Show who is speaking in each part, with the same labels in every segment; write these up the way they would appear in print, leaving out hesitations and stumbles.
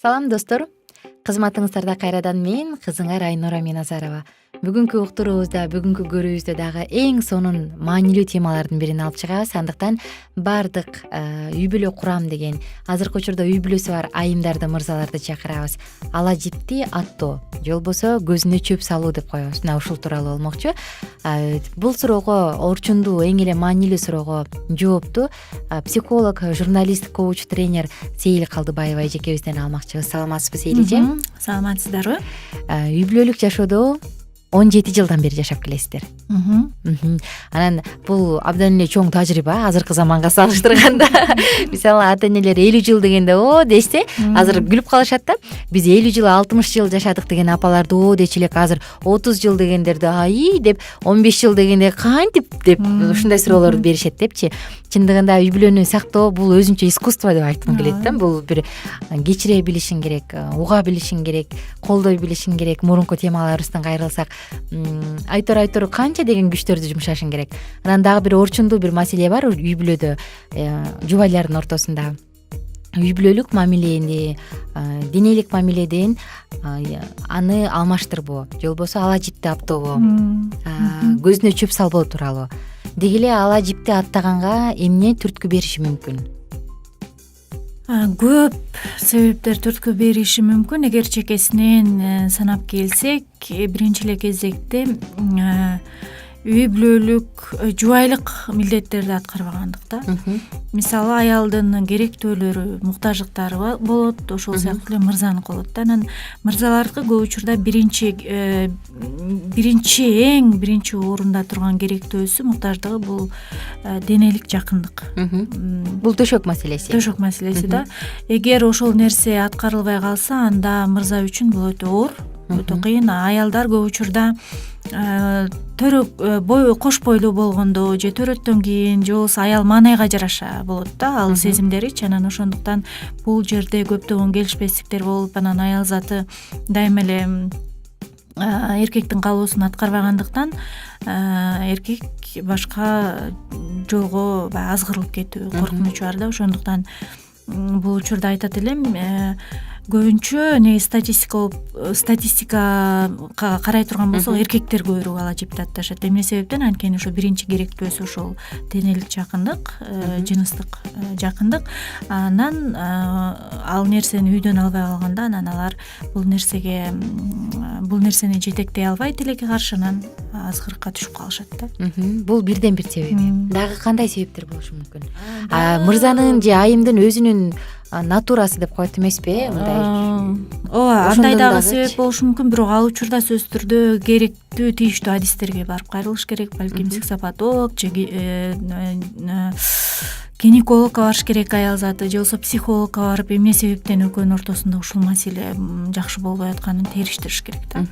Speaker 1: Салам достор, кызматыңыздарда кайрадан мен кызыңар Айнура Миназарова. Бүгүнкү уктуруубузда, бүгүнкү көрүүбүздө дагы эң сонун маанилүү темалардын бирин алып чыгабыз. Андыктан баардык үй бүлө курам деген азыркы учурда үй бүлөсү бар айымдарды, мырзаларды чакырабыз. Ала жипти аттоо же болбосо көзүнө чөп салуу деп коебуз. Мына ушул тууралуу болмокчу. Бул суроого, орчундуу, эң эле маанилүү суроого жоопту психолог, журналист, коуч, тренер Сейил Калдыбаева эжекебизден алмакчыбыз. Саламатсызбы Сейил эже?
Speaker 2: Саламатсыздарбы?
Speaker 1: Үй бүлөлүк жашоодо 17 жылдан бери жашап келесиздер. Анан бул абдан эле чоң тажрыйба азыркы заманга салыштырганда. Мисалы ата энелер 50 жыл дегенде о десе, азыр күлүп калышат да. Биз 50 жыл, 60 жыл жашадык деген апаларды о дечи элек, азыр 30 жыл дегендерди ай деп, 15 жыл дегенде кантип деп ушундай суроолорду беришет депчи. Чындыгында үй бүлөнү сактоо бул өзүнчө искусство деп айткым келет да. Бул бир кечире билишиң керек, уга билишиң керек, колдой билишиң керек. Мурунку темаларыбыздан кайрылсак, айтор канча деген күчтөрдү жумшашың керек. Анан дагы бир орчундуу бир маселе бар үй бүлөдө, жубайлардын ортосунда. Үй бүлөлүк мамилени, денелик мамиледен аны алмаштырбоо, же болбосо ала жипти аттообо, көзүнө чөп салбоо тууралуу. Деги эле ала жипти аттаганга эмне түрткү бериши мүмкүн?
Speaker 2: Көп себептер түрткү бериши мүмкүн. Эгер чекесинен санап келсек, биринчи эле кезекте үй бүлөлүк жубайлык милдеттерди аткарбагандыкта. Мисалы аялдын керектөөлөрү, муктаждыктары болот, ошол сыяктуу эле мырзаныкы болот да. Анан мырзалардыкы көп учурда биринчи орунда турган керектөөсү, муктаждыгы бул денелик жакындык.
Speaker 1: Бул төшөк маселеси.
Speaker 2: Төшөк маселеси да. Эгер ошол нерсе аткарылбай калса, анда мырза үчүн бул өтө оор, өтө кыйын. Аялдар көп учурда кош бойлуу болгондо же төрөттөн кийин же болбосо аял маанайга жараша болот да, ал сезимдеричи. Анан ошондуктан бул жерде көптөгөн келишпестиктер болуп, анан аял заты дайыма эле эркектин каалоосун аткарбагандыктан эркек башка жолго баягы азгырылып кетүү коркунучу бар да. Ошондуктан бул учурда айтат элем, көбүнчө статистикага карай турган болсок, эркектер көбүрөөк ала жипти атташат. Эмне себептен? Анткени ошо биринчи керектөөсү ошол денелик жакындык, жыныстык жакындык. Анан ал нерсени үйдөн албай калганда, анан алар бул нерсени жетектей албай тилекке каршы, анан азгырыкка түшүп калышат да.
Speaker 1: Бул бирден бир себеби. Дагы кандай себептер болушу мүмкүн? Мырзанын же айымдын өзүнүн натурасы деп коет эмеспи?
Speaker 2: Ооба, андай дагы себеп болушу мүмкүн. Бирок ал учурда сөзсүз түрдө керектүү, тийиштүү адистерге барып кайрылыш керек. Балким психопатолог же гинекологко барыш керек аял заты, же болбосо психологко барып эмне себептен экөөнүн ортосунда ушул маселе жакшы болбой атканын териштириш керек да.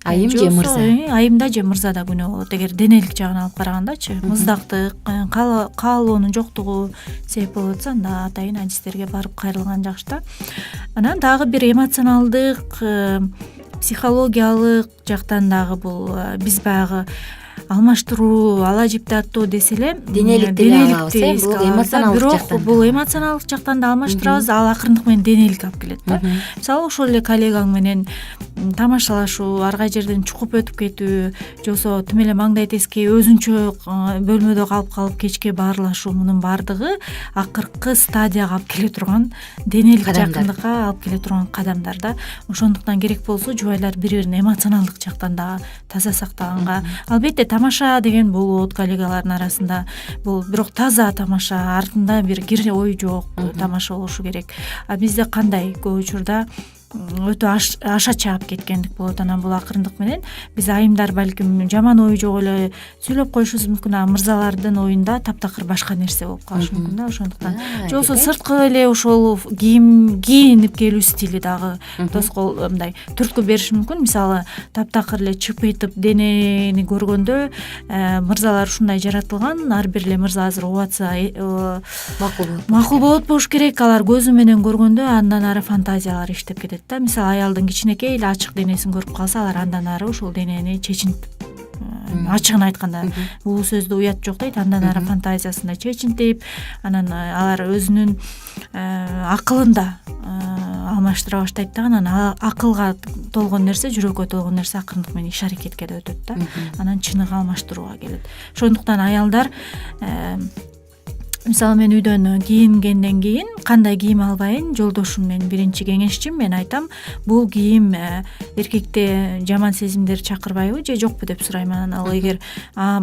Speaker 1: Айым же мырза?
Speaker 2: Айымда же мырзада күнөө болот. Эгер денелик жагын алып карагандачы, мыздактык, каалоонун жоктугу себеп болуп атса, анда атайын адистерге барып кайрылган жакшы да. Анан дагы бир эмоционалдык, психологиялык жактан дагы бул биз баягы алмаштыруу, ала жипти аттоо десе эле
Speaker 1: денеликти алабыз, бул эмоционалдык жактан.
Speaker 2: Бирок бул эмоционалдык жактан да алмаштырабыз, ал акырындык менен денелик алып келет да. Мисалы ошол эле коллегаң менен тамашалашуу, ар кай жерден чукуп өтүп кетүү, же болбосо тим эле маңдай тескей өзүнчө бөлмөдө калып кечке баарлашуу, мунун баардыгы акыркы стадияга алып келе турган, денелик жакындыкка алып келе турган кадамдар да. Ошондуктан керек болсо жубайлар бири-бирин эмоционалдык жактан да таза сактаганга, албетте тамаша деген болот коллегалардын арасында, бул бирок таза тамаша, артында бир кир ой жок тамаша болушу керек. А бизде кандай көп учурда өтө аша чаап кеткендик болот. Анан бул акырындык менен биз айымдар балким жаман ой жок эле сүйлөп коюшубуз мүмкүн, а мырзалардын оюнда таптакыр башка нерсе болуп калышы мүмкүн да. Ошондуктан же болбосо сырткы эле ошол кийинип келүү стили дагы тоскоол мындай түрткү бериши мүмкүн. Мисалы таптакыр эле чыпыйтып денени көргөндө мырзалар ушундай жаратылган, ар бир эле мырза азыр угуп атса макул болот болуш керек. Алар көзү менен көргөндө андан ары фантазиялар иштеп кетет да. Мисалы аялдын кичинекей эле ачык денесин көрүп калса, алар андан ары ошол денени чечинтип, ачыгын айтканда бул сөздө уят жок дейт, андан ары фантазиясында чечинтип, анан алар өзүнүн акылында алмаштыра баштайт да, анан акылга толгон нерсе, жүрөккө толгон нерсе акырындык менен иш аракетке да өтөт да, анан чыныгы алмаштырууга келет. Ошондуктан аялдар мисалы мен үйдөн кийингенден кийин кандай кийим албайын, жолдошум менин биринчи кеңешчим, мен айтам, бул кийим эркекте жаман сезимдер чакырбайбы же жокпу деп сурайм. Анан ал эгер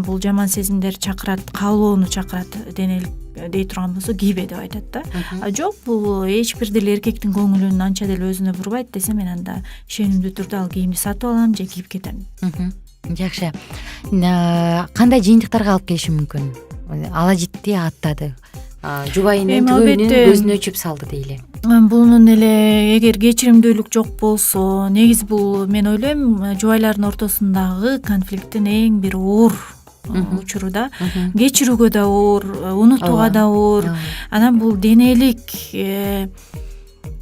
Speaker 2: бул жаман сезимдер чакырат, каалоону чакырат денелик дей турган болсо кийбе деп айтат да. Жок, бул эч бир деле эркектин көңүлүн анча деле өзүнө бурбайт десе, мен анда ишенимдүү түрдө ал кийимди сатып алам же кийип кетем.
Speaker 1: Жакшы. Кандай жыйынтыктарга алып келиши мүмкүн? Ала житти, аттады, жубайынын түгөйүнүн көзүнө чүп салды дейли.
Speaker 2: Бунун эле эгер кечиримдүүлүк жок болсо, негизи бул мен ойлойм жубайлардын ортосундагы конфликттин эң бир оор учуру да. Кечирүүгө да оор, унутууга да оор. Анан бул денелик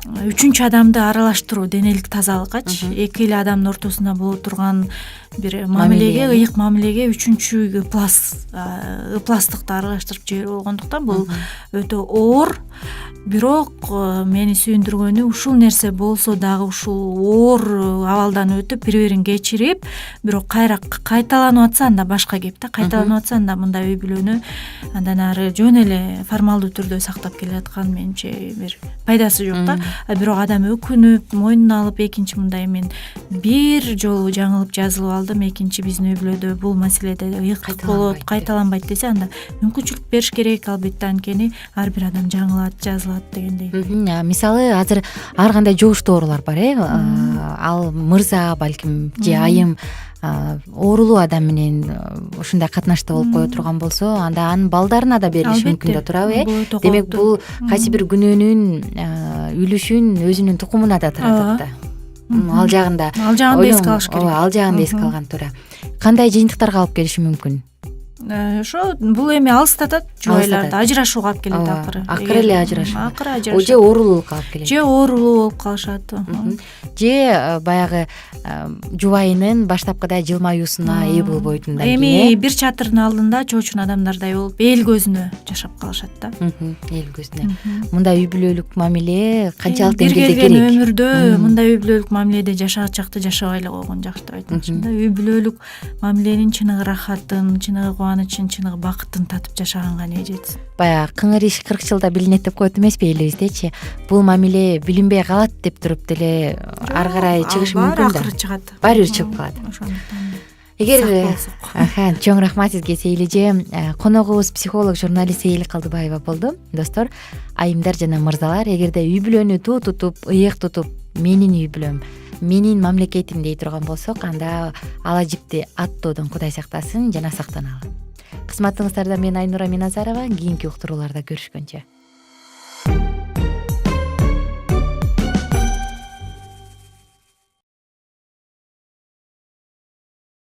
Speaker 2: үчүнчү адамды аралаштыруу, денелик тазалыккачы, эки эле адамдын ортосунда боло турган бир мамилеге, ыйык мамилеге үчүнчү ыпластыкты аралаштырып жиберип болгондуктан бул өтө оор. Бирок мени сүйүндүргөнү, ушул нерсе болсо дагы ушул оор абалдан өтүп, бири-бирин кечирип, бирок кайра кайталанып атса анда башка кеп да. Кайталанып атса анда мындай үй бүлөнү андан ары жөн эле формалдуу түрдө сактап келе аткан менимче бир пайдасы жок да. Бирок адам өкүнүп, мойнуна алып, экинчи мындай мен бир жолу жаңылып жазылып алдым, экинчи биздин үй бүлөдө бул маселеде ыйыктык болот, кайталанбайт десе, анда мүмкүнчүлүк бериш керек. Албетте, анткени ар бир адам жаңылат, жазылат дегендей.
Speaker 1: Мисалы азыр ар кандай жугуштуу оорулар бар, ал мырза балким же айым оорулуу адам менен ушундай катнашта болуп кое турган болсо, анда анын балдарына да берилиши мүмкүн да турабы, Демек бул кайсы бир күнөөнүн үлүшүн өзүнүн тукумуна да таратат да. Ал жагында
Speaker 2: эске алыш керек.
Speaker 1: Ал жагында эске алган туура. Кандай жыйынтыктарга алып келиши мүмкүн?
Speaker 2: Ошо бул эми алыстатат жубайларды, ажырашууга алып келет акыры.
Speaker 1: Акыры эле ажырашат.
Speaker 2: Акыры ажырашат.
Speaker 1: Же оорулуулукка алып келет.
Speaker 2: Же оорулуу болуп калышат.
Speaker 1: Же баягы жубайынын баштапкыда жылмаюусуна ээ болбойдун да.
Speaker 2: Эми бир чатырдын алдында чоочун адамдардай болуп, эл көзүнө жашап калышат да.
Speaker 1: Эл көзүнө. Мындай үй бүлөлүк мамиле канчалык деңгээлде керек?
Speaker 2: Келген өмүрдө мындай үй бүлөлүк мамиледе жашачакты жашабай эле койгон жакшы деп айтмакчымын да. Үй бүлөлүк мамиленин чыныгы рахатын, чыныгы кубанычын, чыныгы бакытын татып жашаганга не жетсин.
Speaker 1: Баягы кыңыр иш 40 жылда билинет деп коет эмеспи элибиздечи? Бул мамиле билинбей калат деп туруп деле ар карай чыгышы мүмкүн да.
Speaker 2: Акыры чыгат.
Speaker 1: Баары бир чыгып калат.
Speaker 2: Ошондуктан
Speaker 1: Эгер чоң рахмат сизге, Сейил эже. Коногубуз психолог, журналист Сейил Калдыбаева болду. Достор, айымдар жана мырзалар, эгерде үй бүлөнү туу тутуп, ыйык тутуп, менин үй бүлөм, менин мамлекетим дей турган болсок, анда ала жипти аттоодон Кудай сактасын жана сактаналы. Кызматыңыздарда мен Айнура Миназарова. Кийинки уктурууларда көрүшкөнчө.